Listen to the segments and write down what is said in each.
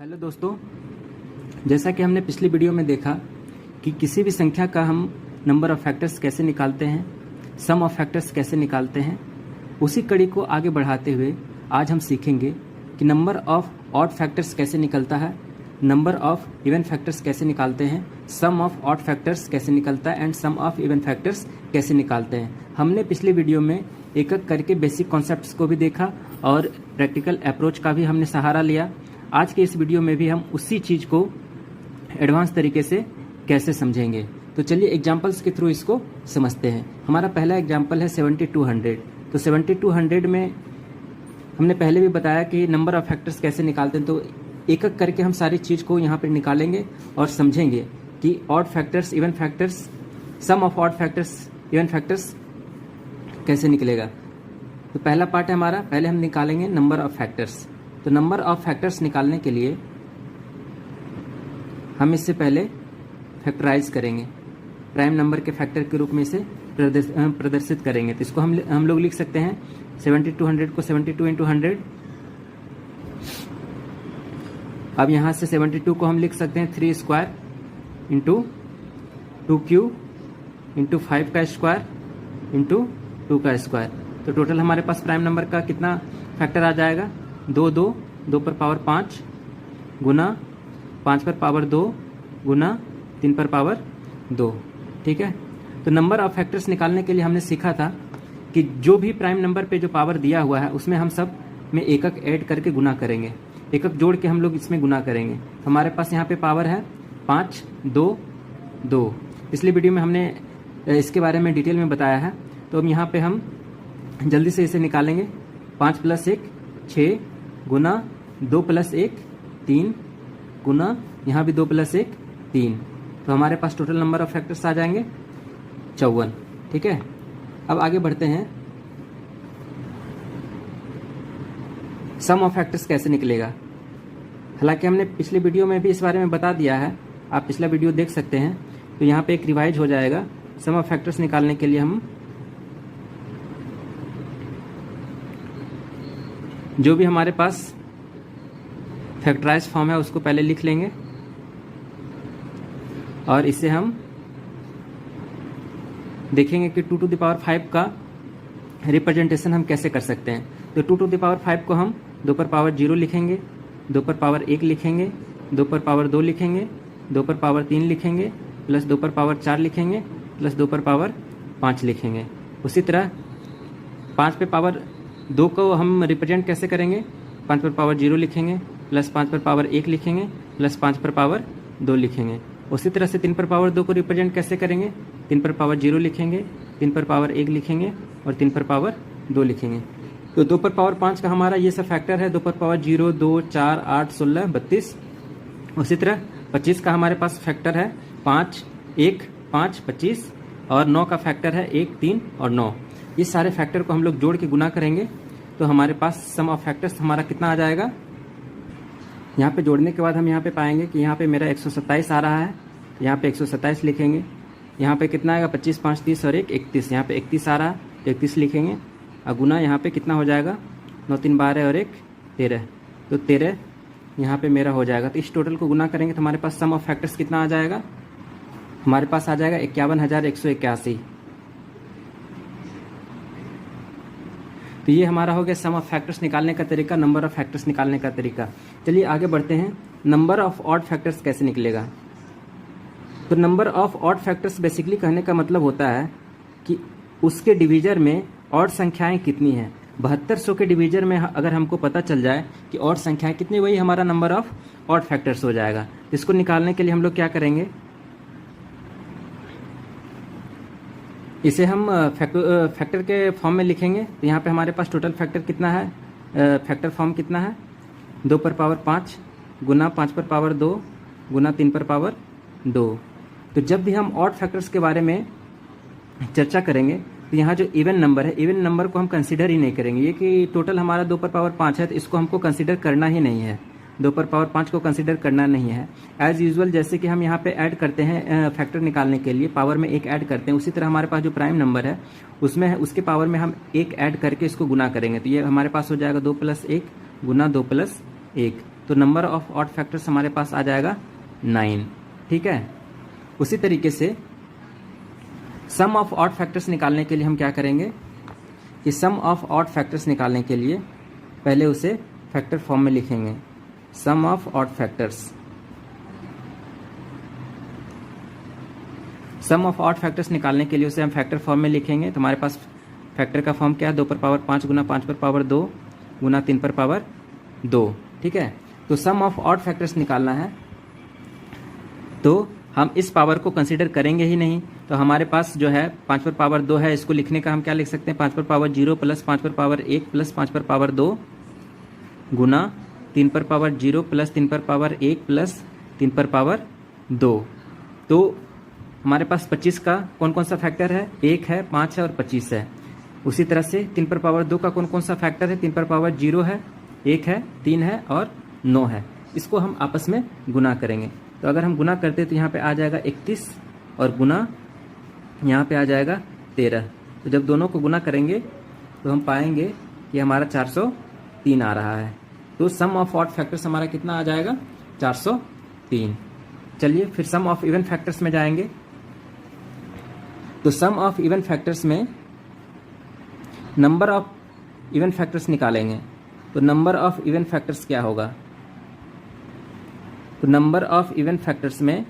Hello दोस्तों, जैसा कि हमने पिछली वीडियो में देखा कि किसी भी संख्या का हम नंबर ऑफ फैक्टर्स कैसे निकालते हैं, सम ऑफ फैक्टर्स कैसे निकालते हैं, उसी कड़ी को आगे बढ़ाते हुए आज हम सीखेंगे कि नंबर ऑफ ऑड फैक्टर्स कैसे निकलता है, नंबर ऑफ इवन फैक्टर्स कैसे निकालते हैं, सम ऑफ ऑड फैक्टर्स कैसे निकलता है and sum of even factors कैसे निकालते हैं। हमने पिछली वीडियो में एक एक करके बेसिक कॉन्सेप्ट्स को भी देखा और प्रैक्टिकल अप्रोच का भी हमने सहारा लिया। आज के इस वीडियो में भी हम उसी चीज़ को एडवांस तरीके से कैसे समझेंगे। तो चलिए एग्जांपल्स के थ्रू इसको समझते हैं। हमारा पहला एग्जांपल है 7200। तो 7200 में हमने पहले भी बताया कि नंबर ऑफ फैक्टर्स कैसे निकालते हैं। तो एक एक करके हम सारी चीज़ को यहाँ पर निकालेंगे और समझेंगे कि odd factors, even factors, sum of odd factors, even factors कैसे निकलेगा। तो पहला पार्ट है हमारा, पहले हम निकालेंगे नंबर ऑफ फैक्टर्स। तो नंबर ऑफ फैक्टर्स निकालने के लिए हम इससे पहले फैक्टराइज करेंगे, प्राइम नंबर के फैक्टर के रूप में इसे प्रदर्शित करेंगे। तो इसको हम लोग लिख सकते हैं 7200 को 72 इंटू 100। अब यहाँ से 72 को हम लिख सकते हैं 3 स्क्वायर इंटू 2 क्यूब इंटू 5 का स्क्वायर इंटू 2 का स्क्वायर। तो टोटल हमारे पास प्राइम नंबर का कितना फैक्टर आ जाएगा, 2 पर पावर 5 गुना 5 पर पावर 2 गुना 3 पर पावर 2। ठीक है। तो नंबर ऑफ फैक्टर्स निकालने के लिए हमने सीखा था कि जो भी प्राइम नंबर पे जो पावर दिया हुआ है उसमें हम सब में एकक ऐड करके गुना करेंगे, एकक जोड़ के हम लोग इसमें गुना करेंगे। हमारे पास यहाँ पे पावर है 5, 2, 2। पिछली वीडियो में हमने इसके बारे में डिटेल में बताया है। तो अब यहाँ पे हम जल्दी से इसे निकालेंगे। 5 + 1 6 गुना 2 + 1 3 गुना यहाँ भी 2 + 1 3। तो हमारे पास टोटल नंबर ऑफ फैक्टर्स आ जाएंगे 54। ठीक है। अब आगे बढ़ते हैं, सम ऑफ फैक्टर्स कैसे निकलेगा। हालांकि हमने पिछले वीडियो में भी इस बारे में बता दिया है, आप पिछला वीडियो देख सकते हैं। तो यहाँ पे एक रिवाइज हो जाएगा। सम ऑफ फैक्टर्स निकालने के लिए हम जो भी हमारे पास फैक्टराइज फॉर्म है उसको पहले लिख लेंगे और इसे हम देखेंगे कि 2 टू द पावर 5 का रिप्रेजेंटेशन हम कैसे कर सकते हैं। तो 2 टू द पावर 5 को हम 2 पर पावर 0 लिखेंगे, 2 पर पावर 1 लिखेंगे, 2 पर पावर 2 लिखेंगे, 2 पर पावर 3 लिखेंगे, प्लस 2 पर पावर 4 लिखेंगे, प्लस 2 पर पावर 5 लिखेंगे। उसी तरह 5 पे पावर 2 को हम रिप्रेजेंट कैसे करेंगे, 5 पर पावर 0 लिखेंगे, प्लस 5 पर पावर 1 लिखेंगे, प्लस 5 पर पावर 2 लिखेंगे। उसी तरह से 3 पर पावर 2 को रिप्रेजेंट कैसे करेंगे, 3 पर पावर 0 लिखेंगे, 3 पर पावर 1 लिखेंगे और 3 पर पावर 2 लिखेंगे। तो 2 पर पावर 5 का हमारा ये सब फैक्टर है। 2 पर पावर 0, 2, 4, 8, 16, 32। उसी तरह 25 का हमारे पास फैक्टर है 5, 1, 5, 25 और 9 का फैक्टर है 1, 3 और 9। इस सारे फैक्टर को हम लोग जोड़ के गुना करेंगे तो हमारे पास सम ऑफ फैक्टर्स हमारा कितना आ जाएगा। यहाँ पे जोड़ने के बाद हम यहाँ पे पाएंगे कि यहाँ पे मेरा 127 आ रहा है। यहाँ पे 127 लिखेंगे। यहाँ पे कितना आएगा, 25, 5, 30 और 1, 31। यहाँ पे 31 आ रहा है तो 31 लिखेंगे और गुना यहाँ पे कितना हो जाएगा, 9, 3, 12 और 1, 13। तो 13 यहाँ पे मेरा हो जाएगा। तो इस टोटल को गुना करेंगे तो हमारे पास सम ऑफ फैक्टर्स कितना आ जाएगा, हमारे पास आ जाएगा 51,181। तो ये हमारा हो गया सम ऑफ फैक्टर्स निकालने का तरीका, नंबर ऑफ फैक्टर्स निकालने का तरीका। चलिए आगे बढ़ते हैं, नंबर ऑफ ऑड फैक्टर्स कैसे निकलेगा। तो number of odd factors basically कहने का मतलब होता है कि उसके डिवीजर में ऑड संख्याएं कितनी हैं। 7200 के डिवीजर में अगर हमको पता चल जाए कि ऑड संख्याएं कितनी, वही हमारा नंबर ऑफ ऑड फैक्टर्स हो जाएगा। इसको निकालने के लिए हम लोग क्या करेंगे, इसे हम फैक्टर के फॉर्म में लिखेंगे। तो यहाँ पे हमारे पास टोटल फैक्टर कितना है, फैक्टर फॉर्म कितना है, 2 पर पावर 5 गुना 5 पर पावर 2 गुना 3 पर पावर 2। तो जब भी हम ऑड फैक्टर्स के बारे में चर्चा करेंगे तो यहाँ जो इवन नंबर है, इवन नंबर को हम कंसीडर ही नहीं करेंगे। ये कि टोटल हमारा 2 पर पावर 5 है तो इसको हमको कंसीडर करना ही नहीं है, 2 पर पावर 5 को कंसीडर करना नहीं है। एज यूजुअल जैसे कि हम यहाँ पे ऐड करते हैं फैक्टर निकालने के लिए, पावर में 1 ऐड करते हैं, उसी तरह हमारे पास जो प्राइम नंबर है उसमें उसके पावर में हम 1 ऐड करके इसको गुना करेंगे। तो ये हमारे पास हो जाएगा 2 + 1 गुना 2 + 1। तो नंबर ऑफ ऑड फैक्टर्स हमारे पास आ जाएगा 9। ठीक है, उसी तरीके से सम ऑफ ऑड फैक्टर्स निकालने के लिए हम क्या करेंगे कि सम ऑफ ऑड फैक्टर्स निकालने के लिए पहले उसे फैक्टर फॉर्म में लिखेंगे। Sum of odd factors, sum of odd factors निकालने के लिए उसे हम फैक्टर फॉर्म में लिखेंगे। तो हमारे पास फैक्टर का फॉर्म क्या है, 2 पर पावर 5 गुना 5 पर पावर 2 गुना 3 पर पावर 2। ठीक है, तो सम ऑफ ऑड फैक्टर्स निकालना है तो हम इस पावर को कंसीडर करेंगे ही नहीं। तो हमारे पास जो है 5 पर पावर 2 है, इसको लिखने का हम क्या लिख सकते हैं, 5 पर पावर 0 प्लस 5 पर पावर 1 प्लस 5 पर पावर 2 गुना 3 पर पावर 0 प्लस 3 पर पावर 1 प्लस 3 पर पावर 2। तो हमारे पास 25 का कौन कौन सा फैक्टर है, 1 है, 5 है और 25 है। उसी तरह से 3 पर पावर 2 का कौन कौन सा फैक्टर है, 3 पर पावर 0 है, 1 है, 3 है और 9 है। इसको हम आपस में गुना करेंगे। तो अगर हम गुना करते तो यहाँ पे आ जाएगा 31 और गुना यहाँ पे आ जाएगा 13। तो जब दोनों को गुना करेंगे तो हम पाएंगे कि हमारा 403 आ रहा है। तो सम ऑफ ऑड फैक्टर्स हमारा कितना आ जाएगा, 403। चलिए फिर सम ऑफ इवन फैक्टर्स में जाएंगे। तो सम ऑफ इवन फैक्टर्स में नंबर ऑफ इवन फैक्टर्स निकालेंगे। तो नंबर ऑफ इवन फैक्टर्स क्या होगा, तो नंबर ऑफ इवन फैक्टर्स में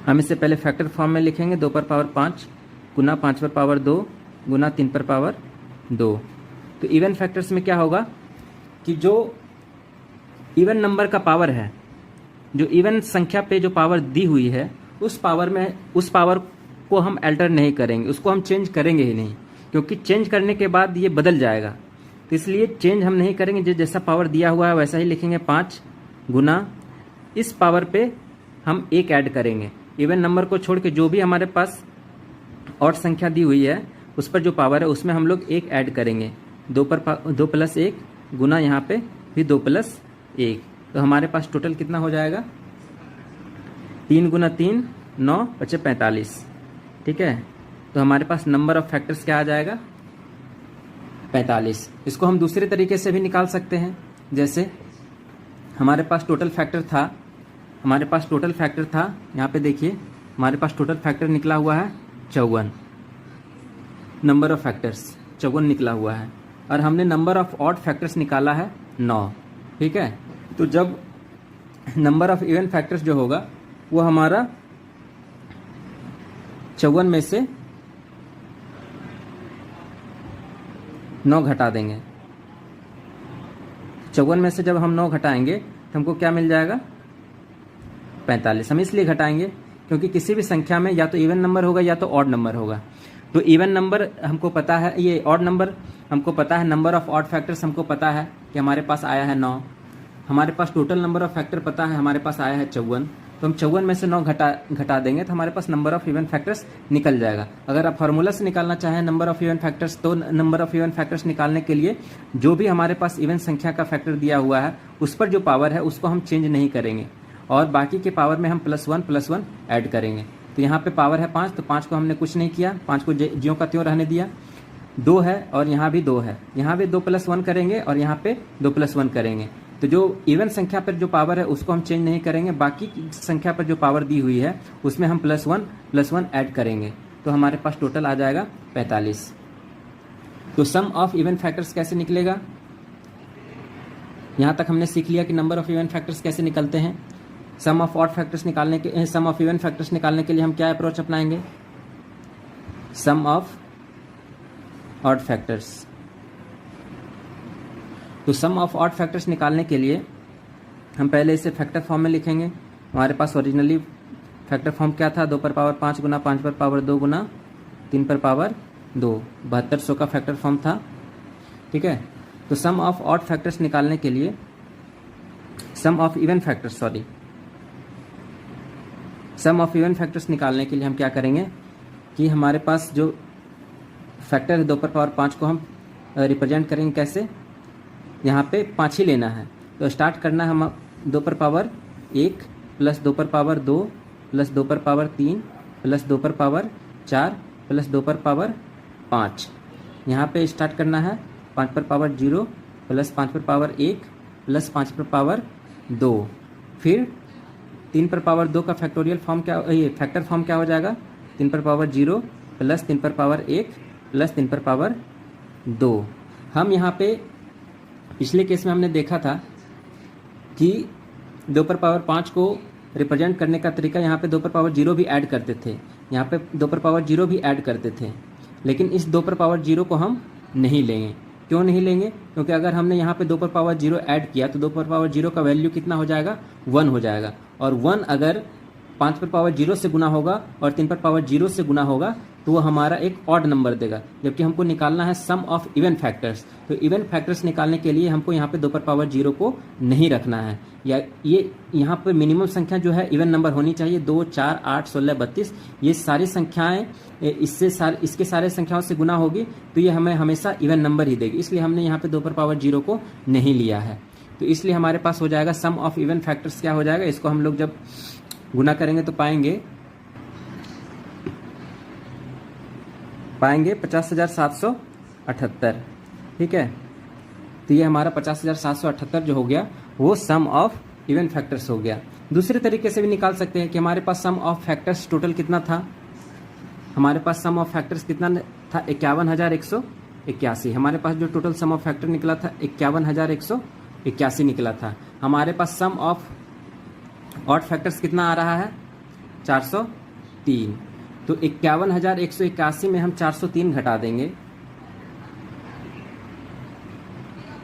हम इसे पहले फैक्टर फॉर्म में लिखेंगे। 2 पर पावर 5 गुना 5 पर पावर 2 गुना 3 पर पावर 2। तो इवन फैक्टर्स में क्या होगा कि जो इवन नंबर का पावर है, जो इवन संख्या पे जो पावर दी हुई है, उस पावर को हम अल्टर नहीं करेंगे, उसको हम चेंज करेंगे ही नहीं, क्योंकि चेंज करने के बाद ये बदल जाएगा। तो इसलिए चेंज हम नहीं करेंगे, जैसा पावर दिया हुआ है वैसा ही लिखेंगे। 5 गुना इस पावर पे हम 1 ऐड करेंगे। इवन नंबर को छोड़ के जो भी हमारे पास ऑड संख्या दी हुई है उस पर जो पावर है उसमें हम लोग 1 ऐड करेंगे। 2 प्लस 1 गुना यहाँ पे भी 2 प्लस 1। तो हमारे पास टोटल कितना हो जाएगा, 3 गुना 3 9 बचे 45। ठीक है, तो हमारे पास नंबर ऑफ फैक्टर्स क्या आ जाएगा, 45। इसको हम दूसरे तरीके से भी निकाल सकते हैं। जैसे हमारे पास टोटल फैक्टर था, यहाँ पे देखिए हमारे पास टोटल फैक्टर निकला हुआ है 54। नंबर ऑफ फैक्टर्स 54 निकला हुआ है और हमने नंबर ऑफ ऑड फैक्टर्स निकाला है 9। ठीक है, तो जब नंबर ऑफ इवन फैक्टर्स जो होगा वो हमारा 54 में से 9 घटा देंगे। 54 में से जब हम 9 घटाएंगे तो हमको क्या मिल जाएगा, 45। हम इसलिए घटाएंगे क्योंकि किसी भी संख्या में या तो इवन नंबर होगा या तो ऑड नंबर होगा। तो इवन नंबर हमको पता है, ये ऑड नंबर हमको पता है, नंबर ऑफ ऑड फैक्टर्स हमको पता है कि हमारे पास आया है 9। हमारे पास टोटल नंबर ऑफ फैक्टर पता है, हमारे पास आया है 54। तो हम 54 में से 9 घटा देंगे तो हमारे पास नंबर ऑफ इवन फैक्टर्स निकल जाएगा। अगर आप फार्मूला से निकालना चाहें नंबर ऑफ इवन फैक्टर्स, तो नंबर ऑफ इवन फैक्टर्स निकालने के लिए जो भी हमारे पास इवन संख्या का फैक्टर दिया हुआ है उस पर जो पावर है उसको हम चेंज नहीं करेंगे और बाकी के पावर में हम +1 ऐड करेंगे। तो यहाँ पे पावर है 5, तो 5 को हमने कुछ नहीं किया, 5 को ज्यों का त्यों रहने दिया। 2 है और यहाँ भी 2 है, यहाँ भी 2 + 1 करेंगे और यहाँ पे 2 + 1 करेंगे। तो जो इवन संख्या पर जो पावर है उसको हम चेंज नहीं करेंगे, बाकी की संख्या पर जो पावर दी हुई है उसमें हम +1 ऐड करेंगे। तो हमारे पास टोटल आ जाएगा 45। तो सम ऑफ इवन फैक्टर्स कैसे निकलेगा, यहाँ तक हमने सीख लिया कि नंबर ऑफ इवन फैक्टर्स कैसे निकलते हैं। सम ऑफ ऑड फैक्टर्स निकालने के, सम ऑफ इवन फैक्टर्स निकालने के लिए हम क्या अप्रोच अपनाएंगे, सम ऑफ ऑड फैक्टर्स। तो सम ऑफ ऑड फैक्टर्स निकालने के लिए हम पहले इसे फैक्टर फॉर्म में लिखेंगे। हमारे पास ओरिजिनली फैक्टर फॉर्म क्या था, 2 पर पावर 5 गुना 5 पर पावर 2 गुना 3 पर पावर 2, 7200 का फैक्टर फॉर्म था। ठीक है, तो सम ऑफ ऑड फैक्टर्स निकालने के लिए, sum of even factors sum of even factors निकालने के लिए हम क्या करेंगे कि हमारे पास जो फैक्टर है 2 पर पावर 5 को हम रिप्रेजेंट करेंगे कैसे, यहाँ पे 5 ही लेना है। तो स्टार्ट करना है हम 2 पर पावर 1 प्लस 2 पर पावर 2 प्लस 2 पर पावर 3 प्लस 2 पर पावर 4 प्लस 2 पर पावर 5। यहाँ पे स्टार्ट करना है 5 पर पावर 0 प्लस 5 पर पावर 1 प्लस 5 पर पावर 2, फिर 3 पर पावर 2 का फैक्टोरियल फॉर्म क्या, ये फैक्टर फॉर्म क्या हो जाएगा, 3 पर पावर 0 प्लस 3 पर पावर 1 प्लस 3 पर पावर 2। हम यहाँ पे पिछले केस में हमने देखा था कि 2 पर पावर 5 को रिप्रेजेंट करने का तरीका, यहाँ पे 2 पर पावर 0 भी ऐड करते थे, यहाँ पे 2 पर पावर 0 भी ऐड करते थे, लेकिन इस 2 पर पावर 0 को हम नहीं लेंगे। क्यों नहीं लेंगे? क्योंकि अगर हमने यहाँ पे 2 पर पावर 0 ऐड किया तो 2 पर पावर 0 का वैल्यू कितना हो जाएगा, 1 हो जाएगा, और 1 अगर 5 पर पावर 0 से गुना होगा और 3 पर पावर 0 से गुना होगा तो वो हमारा एक ऑड नंबर देगा, जबकि हमको निकालना है सम ऑफ इवन फैक्टर्स। तो इवन फैक्टर्स निकालने के लिए हमको यहाँ पे 2 पर पावर 0 को नहीं रखना है, या ये यहाँ पर मिनिमम संख्या जो है इवन नंबर होनी चाहिए। 2, 4, 8, 16, 32 ये सारी संख्याएं इसके सारे संख्याओं से गुना होगी तो ये हमें हमेशा इवन नंबर ही देगी, इसलिए हमने यहाँ पे 2 पर पावर 0 को नहीं लिया है। तो इसलिए हमारे पास हो जाएगा सम ऑफ इवन फैक्टर्स क्या हो जाएगा, इसको हम लोग जब गुना करेंगे तो पाएंगे 50,778। ठीक है, तो ये हमारा 50,778 जो हो गया वो सम ऑफ इवन फैक्टर्स हो गया। दूसरे तरीके से भी निकाल सकते हैं कि हमारे पास सम ऑफ फैक्टर्स टोटल कितना था, हमारे पास सम ऑफ फैक्टर्स कितना था, 51,181। हमारे पास जो टोटल सम ऑफ फैक्टर निकला था 51,181 निकला था। हमारे पास सम ऑफ ऑड फैक्टर्स कितना आ रहा है, 403। तो 51,181 में हम 403 घटा देंगे,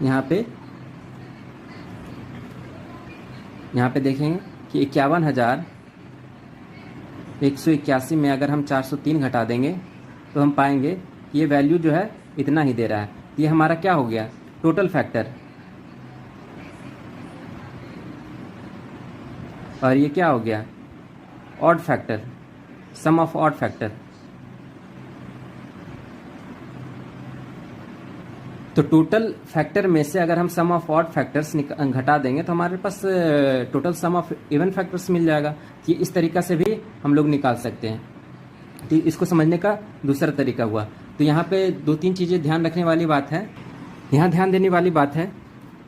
यहाँ पे देखेंगे कि 51,181 में अगर हम 403 घटा देंगे तो हम पाएंगे कि ये वैल्यू जो है इतना ही दे रहा है। ये हमारा क्या हो गया, टोटल फैक्टर, और ये क्या हो गया, odd factor, sum of odd factor. तो टोटल फैक्टर में से अगर हम सम ऑफ ऑड फैक्टर्स घटा देंगे तो हमारे पास total sum of even factors मिल जाएगा। ये इस तरीका से भी हम लोग निकाल सकते हैं। तो इसको समझने का दूसरा तरीका हुआ। तो यहाँ पे 2-3 चीज़ें ध्यान रखने वाली बात है। यहाँ ध्यान देने वाली बात है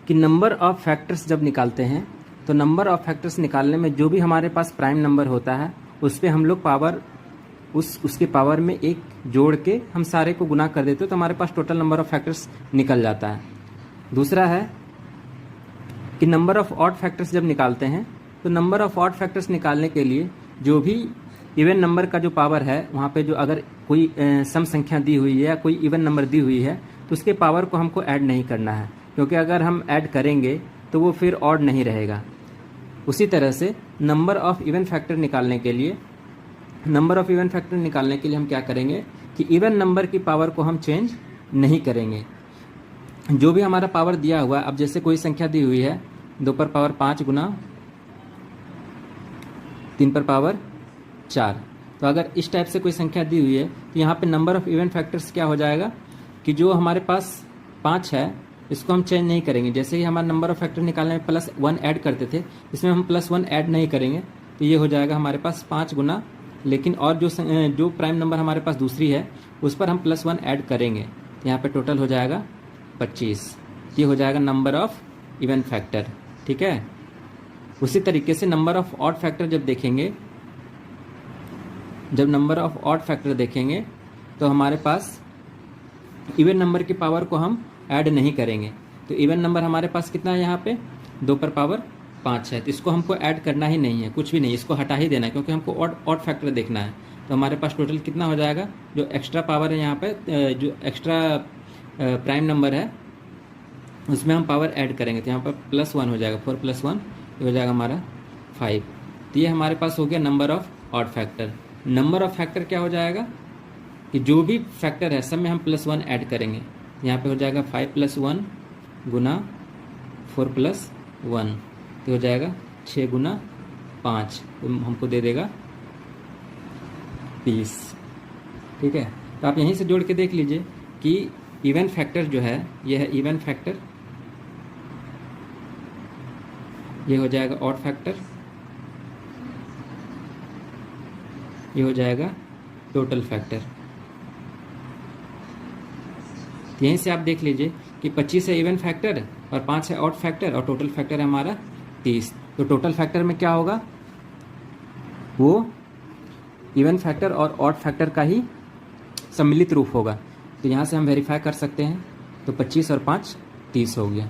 कि नंबर ऑफ फैक्टर्स जब निकालते हैं तो नंबर ऑफ फैक्टर्स निकालने में जो भी हमारे पास प्राइम नंबर होता है उस पर हम लोग पावर उसके पावर में 1 जोड़ के हम सारे को गुना कर देते हो तो हमारे पास टोटल नंबर ऑफ फैक्टर्स निकल जाता है। दूसरा है कि नंबर ऑफ ऑड फैक्टर्स जब निकालते हैं तो नंबर ऑफ ऑड फैक्टर्स निकालने के लिए जो भी इवन नंबर का जो पावर है वहाँ पे जो अगर कोई सम संख्या दी हुई है या कोई इवन नंबर दी हुई है तो उसके पावर को हमको ऐड नहीं करना है, क्योंकि अगर हम ऐड करेंगे तो वो फिर ऑड नहीं रहेगा। उसी तरह से नंबर ऑफ इवन फैक्टर निकालने के लिए हम क्या करेंगे कि इवन नंबर की पावर को हम चेंज नहीं करेंगे। जो भी हमारा पावर दिया हुआ है, अब जैसे कोई संख्या दी हुई है 2 पर पावर 5 गुना 3 पर पावर 4, तो अगर इस टाइप से कोई संख्या दी हुई है तो यहाँ पे नंबर ऑफ इवन फैक्टर्स क्या हो जाएगा कि जो हमारे पास 5 है इसको हम चेंज नहीं करेंगे। जैसे ही हमारा नंबर ऑफ फैक्टर निकालने में +1 ऐड करते थे, इसमें हम +1 ऐड नहीं करेंगे, तो ये हो जाएगा हमारे पास 5 गुना, लेकिन और जो प्राइम नंबर हमारे पास दूसरी है उस पर हम +1 ऐड करेंगे, तो यहाँ पे टोटल हो जाएगा 25। ये हो जाएगा नंबर ऑफ इवन फैक्टर। ठीक है, उसी तरीके से नंबर ऑफ ऑड फैक्टर जब नंबर ऑफ ऑड फैक्टर देखेंगे तो हमारे पास इवन नंबर की पावर को हम ऐड नहीं करेंगे। तो इवन नंबर हमारे पास कितना है, यहाँ पे 2 पर पावर 5 है, तो इसको हमको ऐड करना ही नहीं है, कुछ भी नहीं, इसको हटा ही देना है, क्योंकि हमको ऑड फैक्टर देखना है। तो हमारे पास टोटल कितना हो जाएगा, जो एक्स्ट्रा पावर है यहाँ पे, जो एक्स्ट्रा प्राइम नंबर है उसमें हम पावर ऐड करेंगे, तो यहाँ पर +1 हो जाएगा, 4 + 1 हो जाएगा हमारा 5। तो ये हमारे पास हो गया number of odd factor. Number of factor क्या हो जाएगा कि जो भी फैक्टर है सब में हम +1 ऐड करेंगे। यहाँ पे हो जाएगा 5 + 1 गुना 4 + 1, तो हो जाएगा 6 गुना 5, तो हमको दे देगा 20। ठीक है, तो आप यहीं से जोड़ के देख लीजिए कि इवन फैक्टर जो है ये है इवन फैक्टर, ये हो जाएगा ऑड फैक्टर, ये हो जाएगा टोटल फैक्टर। यहीं से आप देख लीजिए कि 25 है इवन फैक्टर और 5 है ऑड फैक्टर और टोटल फैक्टर है हमारा 30। तो टोटल फैक्टर में क्या होगा, वो इवन फैक्टर और ऑड फैक्टर का ही सम्मिलित रूप होगा। तो यहाँ से हम वेरीफाई कर सकते हैं। तो 25 और 5 30 हो गया।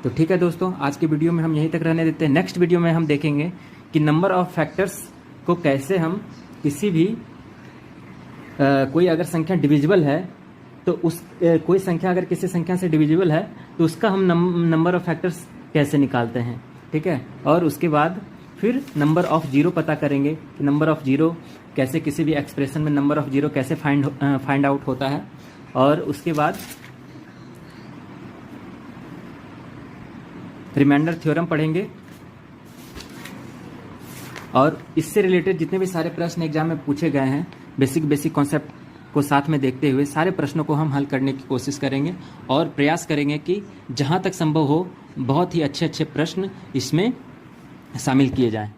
तो ठीक है दोस्तों, आज की वीडियो में हम यहीं तक रहने देते हैं। नेक्स्ट वीडियो में हम देखेंगे कि नंबर ऑफ फैक्टर्स को कैसे हम किसी भी कोई अगर संख्या डिविजिबल है तो उस कोई संख्या अगर किसी संख्या से डिविजिबल है तो उसका हम नंबर ऑफ फैक्टर्स कैसे निकालते हैं, ठीक है। और उसके बाद फिर नंबर ऑफ जीरो पता करेंगे कि नंबर ऑफ जीरो कैसे, किसी भी एक्सप्रेशन में नंबर ऑफ जीरो कैसे फाइंड आउट होता है। और उसके बाद रिमाइंडर थ्योरम पढ़ेंगे और इससे रिलेटेड जितने भी सारे प्रश्न एग्जाम में पूछे गए हैं, बेसिक कॉन्सेप्ट को साथ में देखते हुए सारे प्रश्नों को हम हल करने की कोशिश करेंगे और प्रयास करेंगे कि जहां तक संभव हो बहुत ही अच्छे प्रश्न इसमें शामिल किए जाएं।